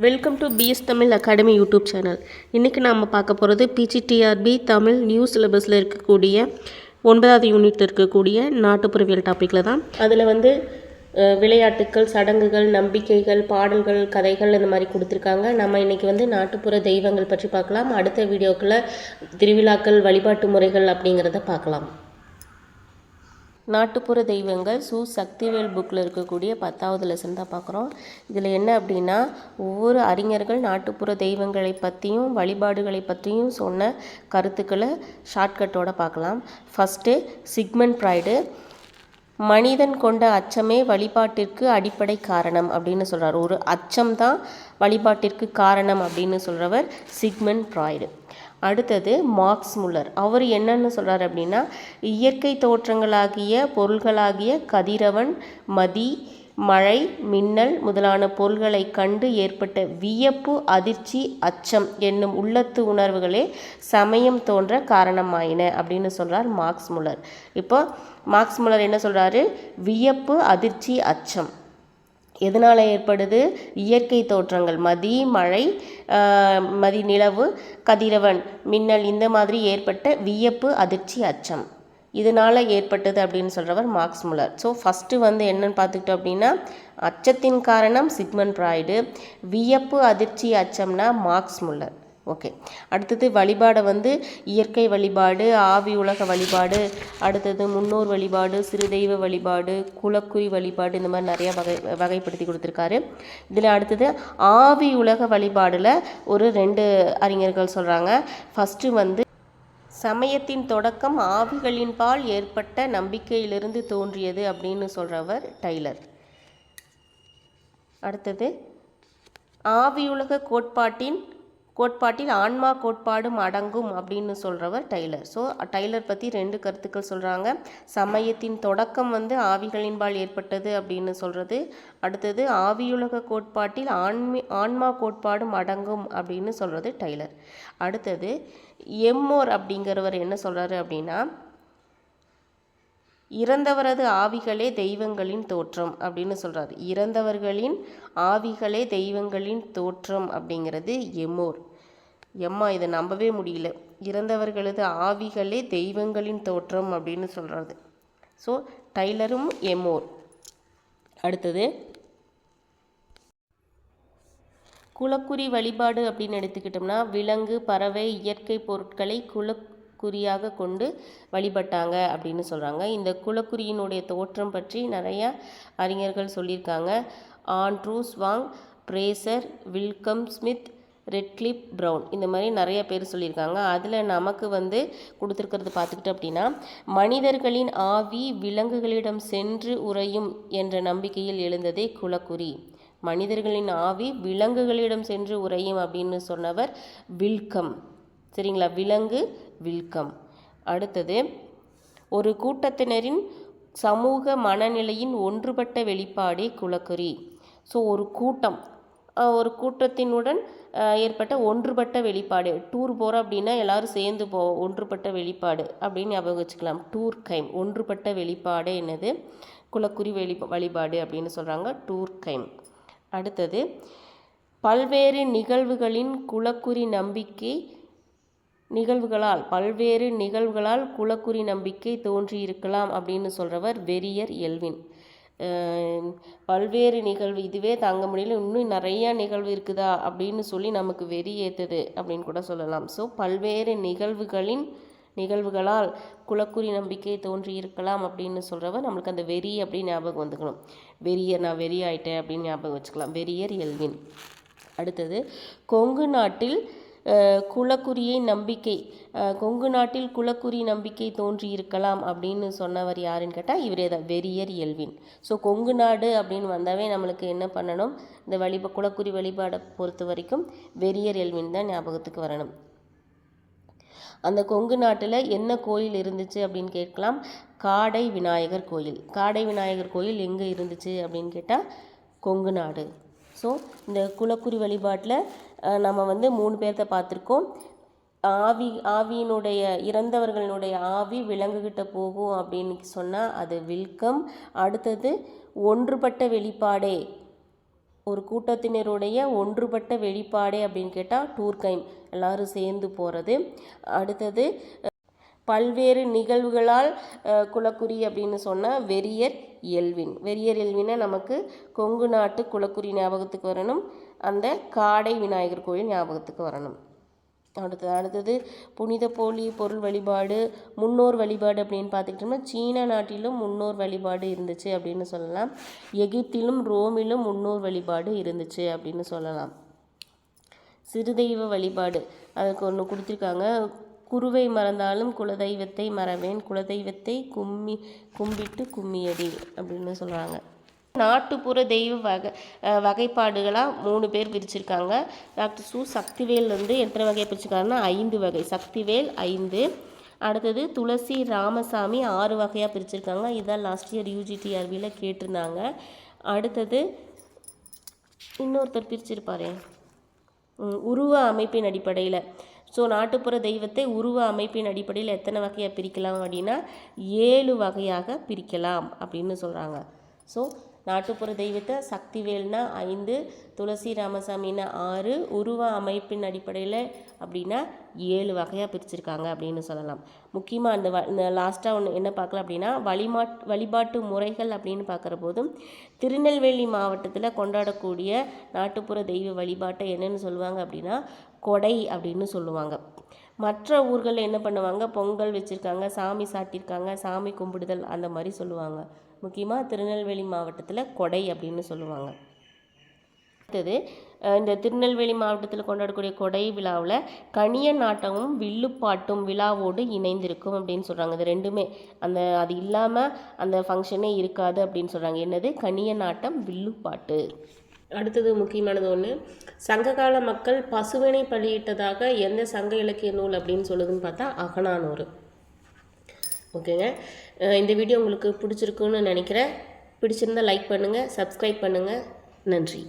Welcome to PS Tamil Academy YouTube channel. இன்றைக்கி நாம் பார்க்க போகிறது பிஜிடிஆர்பி தமிழ் நியூ சிலபஸில் இருக்கக்கூடிய 9வது யூனிட் இருக்கக்கூடிய நாட்டுப்புறவியல் டாப்பிக்கில் தான். அதில் விளையாட்டுக்கள், சடங்குகள், நம்பிக்கைகள், பாடல்கள், கதைகள் இந்த மாதிரி கொடுத்துருக்காங்க. நம்ம இன்றைக்கி நாட்டுப்புற தெய்வங்கள் பற்றி பார்க்கலாம். அடுத்த வீடியோக்களில் திருவிழாக்கள், வழிபாட்டு முறைகள் அப்படிங்கிறத பார்க்கலாம். நாட்டுப்புற தெய்வங்கள் சக்திவேல் புக்கில் இருக்கக்கூடிய 10வது லெசன் தான் பார்க்குறோம். இதில் என்ன அப்படின்னா, ஒவ்வொரு அறிஞர்கள் நாட்டுப்புற தெய்வங்களை பற்றியும் வழிபாடுகளை பற்றியும் சொன்ன கருத்துக்களை ஷார்ட்கட்டோடு பார்க்கலாம். ஃபஸ்ட்டு சிக்மண்ட் ஃப்ராய்டு மனிதன் கொண்ட அச்சமே வழிபாட்டிற்கு அடிப்படை காரணம் அப்படின்னு சொல்கிறார். ஒரு அச்சம்தான் வழிபாட்டிற்கு காரணம் அப்படின்னு சொல்கிறவர் சிக்மண்ட் ஃப்ராய்டு. அடுத்தது மார்க்ஸ் முல்லர். அவர் என்னன்னு சொல்கிறார் அப்படின்னா, இயற்கை தோற்றங்களாகிய பொருள்களாகிய கதிரவன், மதி, மழை, மின்னல் முதலான பொருள்களை கண்டு ஏற்பட்ட வியப்பு, அதிர்ச்சி, அச்சம் என்னும் உள்ளத்து உணர்வுகளே சமயம் தோன்ற காரணமாயின அப்படின்னு சொல்கிறார் மார்க்ஸ் முல்லர். இப்போ மார்க்ஸ் முல்லர் என்ன சொல்கிறாரு? வியப்பு, அதிர்ச்சி, அச்சம் எதனால் ஏற்படுது? இயற்கை தோற்றங்கள், மதி, மழை, மதி, நிலவு, கதிரவன், மின்னல் இந்த மாதிரி ஏற்பட்ட வியப்பு, அதிர்ச்சி, அச்சம் இதனால் ஏற்பட்டது அப்படின்னு சொல்கிறவர் மார்க்ஸ் முல்லர். ஸோ ஃபஸ்ட்டு என்னென்னு பார்த்துக்கிட்டோம் அப்படின்னா, அச்சத்தின் காரணம் சிக்மண்ட் ஃப்ராய்டு, வியப்பு, அதிர்ச்சி, அச்சம்னா மார்க்ஸ் முல்லர். ஓகே, அடுத்தது வழிபாடை இயற்கை வழிபாடு, ஆவி உலக வழிபாடு, அடுத்தது முன்னோர் வழிபாடு, சிறு தெய்வ வழிபாடு, குலக்குறி வழிபாடு, இந்த மாதிரி நிறையா வகைப்படுத்தி கொடுத்துருக்காரு. இதில் அடுத்தது ஆவி உலக வழிபாடில் ஒரு 2 அறிஞர்கள் சொல்கிறாங்க. ஃபஸ்ட்டு சமயத்தின் தொடக்கம் ஆவிகளின் பால் ஏற்பட்ட நம்பிக்கையிலிருந்து தோன்றியது அப்படின்னு சொல்கிறவர் டைலர். அடுத்தது ஆவியுலக கோட்பாட்டில் ஆன்மா கோட்பாடும் அடங்கும் அப்படின்னு சொல்கிறவர் டைலர். ஸோ டைலர் பற்றி 2 கருத்துக்கள் சொல்கிறாங்க. சமயத்தின் தொடக்கம் ஆவிகளின்பால் ஏற்பட்டது அப்படின்னு சொல்கிறது. அடுத்தது ஆவியுலக கோட்பாட்டில் ஆன்மா கோட்பாடும் அடங்கும் அப்படின்னு சொல்கிறது டைலர். அடுத்தது எம்மோர் அப்படிங்கிறவர் என்ன சொல்கிறாரு அப்படின்னா, இறந்தவரது ஆவிகளே தெய்வங்களின் தோற்றம் அப்படின்னு சொல்கிறார். இறந்தவர்களின் ஆவிகளே தெய்வங்களின் தோற்றம் அப்படிங்கிறது எம்மோர். இதை நம்பவே முடியல. இறந்தவர்களது ஆவிகளே தெய்வங்களின் தோற்றம் அப்படின்னு சொல்கிறது. ஸோ டைலரும் எம்மோர். அடுத்தது குலக்குறி வழிபாடு அப்படின்னு எடுத்துக்கிட்டோம்னா, விலங்கு, பறவை, இயற்கை பொருட்களை குறியாக கொண்டு வழிபட்டாங்க அப்படின்னு சொல்கிறாங்க. இந்த குலக்குறியினுடைய தோற்றம் பற்றி நிறையா அறிஞர்கள் சொல்லியிருக்காங்க. ஆண்ட்ரூஸ் வாங், பிரேசர், வில்கம் ஸ்மித், ரெட்க்ளிப் ப்ரவுன் இந்த மாதிரி நிறைய பேர் சொல்லியிருக்காங்க. அதில் நமக்கு கொடுத்துருக்கிறது பார்த்துக்கிட்டு அப்படின்னா, மனிதர்களின் ஆவி விலங்குகளிடம் சென்று உறையும் என்ற நம்பிக்கையில் எழுந்ததே குலக்குறி. மனிதர்களின் ஆவி விலங்குகளிடம் சென்று உறையும் அப்படின்னு சொன்னவர் வில்கம். சரிங்களா? விலங்கு வில்கம். அடுத்தது ஒரு கூட்டத்தினரின் சமூக மனநிலையின் ஒன்றுபட்ட வெளிப்பாடே குலக்குறி. ஸோ ஒரு கூட்டத்தினுடன் ஏற்பட்ட ஒன்றுபட்ட வெளிப்பாடு. டூர் போகிறோம் அப்படின்னா எல்லோரும் சேர்ந்து போவோம். ஒன்றுபட்ட வெளிப்பாடு அப்படின்னு ஞாபகம் வச்சுக்கலாம். டூர் கைம், ஒன்றுபட்ட வெளிப்பாடு என்னது? குலக்குறி வழிபாடு அப்படின்னு சொல்கிறாங்க, டூர் கைம். அடுத்தது பல்வேறு நிகழ்வுகளால் குலக்குறி நம்பிக்கை தோன்றியிருக்கலாம் அப்படின்னு சொல்கிறவர் வெரியர் எல்வின். பல்வேறு நிகழ்வு, இதுவே தாங்க முடியல, இன்னும் நிறையா நிகழ்வு இருக்குதா அப்படின்னு சொல்லி நமக்கு வெறி ஏற்றுது அப்படின்னு கூட சொல்லலாம். ஸோ பல்வேறு நிகழ்வுகளால் குலக்குறி நம்பிக்கை தோன்றியிருக்கலாம் அப்படின்னு சொல்கிறவர் நம்மளுக்கு அந்த வெறி அப்படின்னு ஞாபகம் வந்துக்கணும். வெறியர், நான் வெறி ஆயிட்டேன் அப்படின்னு ஞாபகம் வச்சுக்கலாம். வெறியர் எல்வின். அடுத்தது கொங்கு நாட்டில் குலக்குறி நம்பிக்கை தோன்றியிருக்கலாம் அப்படின்னு சொன்னவர் யாருன்னு கேட்டால் இவரே தான், வெறியர் எல்வின். ஸோ கொங்கு நாடு அப்படின்னு வந்தாவே நம்மளுக்கு என்ன பண்ணணும்? இந்த குலக்குறி வழிபாடை பொறுத்த வரைக்கும் வெறியர் எல்வின் தான் ஞாபகத்துக்கு வரணும். அந்த கொங்கு நாட்டில் என்ன கோயில் இருந்துச்சு அப்படின்னு கேட்கலாம். காடை விநாயகர் கோயில். காடை விநாயகர் கோயில் எங்கே இருந்துச்சு அப்படின்னு கேட்டால் கொங்கு நாடு. ஸோ இந்த குலக்குறி வழிபாட்டில் நம்ம 3 பேர்த்த பார்த்துருக்கோம். ஆவியினுடைய இறந்தவர்களுடைய ஆவி விலங்குகிட்ட போகும் அப்படின்னு சொன்னால் அது வில்கம். அடுத்தது ஒன்றுபட்ட வெளிப்பாடே ஒரு கூட்டத்தினருடைய ஒன்றுபட்ட வெளிப்பாடே அப்படின்னு கேட்டால் டூர்கைம், எல்லாரும் சேர்ந்து போகிறது. அடுத்தது பல்வேறு நிகழ்வுகளால் குலக்குறி அப்படின்னு சொன்னால் வெறியர் எல்வின். வெறியர் எல்வினை நமக்கு கொங்கு நாட்டு குலக்குறி ஞாபகத்துக்கு வரணும், அந்த காடை விநாயகர் கோயில் ஞாபகத்துக்கு வரணும். அடுத்தது புனித போலி பொருள் வழிபாடு, முன்னோர் வழிபாடு அப்படின்னு பார்த்துக்கிட்டோம்னா சீன நாட்டிலும் முன்னோர் வழிபாடு இருந்துச்சு அப்படின்னு சொல்லலாம். எகிப்திலும் ரோமிலும் முன்னோர் வழிபாடு இருந்துச்சு அப்படின்னு சொல்லலாம். சிறுதெய்வ வழிபாடு அதுக்கு ஒன்று கொடுத்துருக்காங்க. குருவை மறந்தாலும் குலதெய்வத்தை மறவேன், குலதெய்வத்தை கும்பிட்டு கும்மியடி அப்படின்னு சொல்கிறாங்க. நாட்டுப்புற தெய்வ வகைப்பாடுகளாக 3 பேர் பிரிச்சிருக்காங்க. டாக்டர் சு. சக்திவேல் எத்தனை வகையை பிரிச்சிருக்காங்கன்னா 5 வகை. சக்திவேல் 5. அடுத்தது துளசி ராமசாமி 6 வகையாக பிரிச்சிருக்காங்க. இதான் லாஸ்ட் இயர் UGTRBயில் கேட்டிருந்தாங்க. அடுத்தது இன்னொருத்தர் பிரிச்சிருப்பாரே உருவ அமைப்பின் அடிப்படையில். ஸோ நாட்டுப்புற தெய்வத்தை உருவ அமைப்பின் அடிப்படையில் எத்தனை வகையாக பிரிக்கலாம் அப்படின்னா 7 வகையாக பிரிக்கலாம் அப்படின்னு சொல்கிறாங்க. ஸோ நாட்டுப்புற தெய்வத்தை சக்திவேல்னா 5, துளசி ராமசாமின்னா 6, உருவ அமைப்பின் அடிப்படையில் அப்படின்னா 7 வகையாக பிரிச்சிருக்காங்க அப்படின்னு சொல்லலாம். முக்கியமாக இந்த லாஸ்ட்டாக ஒன்று என்ன பார்க்கலாம் அப்படின்னா வழிபாட்டு முறைகள் அப்படின்னு பார்க்குற போதும் திருநெல்வேலி மாவட்டத்தில் கொண்டாடக்கூடிய நாட்டுப்புற தெய்வ வழிபாட்டை என்னென்னு சொல்லுவாங்க அப்படின்னா கொடை அப்படின்னு சொல்லுவாங்க. மற்ற ஊர்களில் என்ன பண்ணுவாங்க, பொங்கல் வச்சுருக்காங்க, சாமி சாட்டியிருக்காங்க, சாமி கும்பிடுதல் அந்த மாதிரி சொல்லுவாங்க. முக்கியமாக திருநெல்வேலி மாவட்டத்தில் கொடை அப்படின்னு சொல்லுவாங்க. அடுத்தது இந்த திருநெல்வேலி மாவட்டத்தில் கொண்டாடக்கூடிய கொடை விழாவில் கணியன் நாட்டமும் வில்லுப்பாட்டும் விழாவோடு இணைந்திருக்கும் அப்படின்னு சொல்கிறாங்க. இது ரெண்டுமே அது இல்லாமல் அந்த ஃபங்க்ஷனே இருக்காது அப்படின்னு சொல்கிறாங்க. என்னது, கணியன் நாட்டம் வில்லுப்பாட்டு. அடுத்தது முக்கியமானது ஒன்று, சங்ககால மக்கள் பசுவினை பலியிட்டதாக எந்த சங்க இலக்கிய நூல் அப்படின்னு சொல்லுதுன்னு பார்த்தா அகநானூறு. ஓகேங்க, இந்த வீடியோ உங்களுக்கு பிடிச்சிருக்குன்னு நினைக்கிறேன். பிடிச்சிருந்தால் லைக் பண்ணுங்கள், சப்ஸ்கிரைப் பண்ணுங்கள். நன்றி.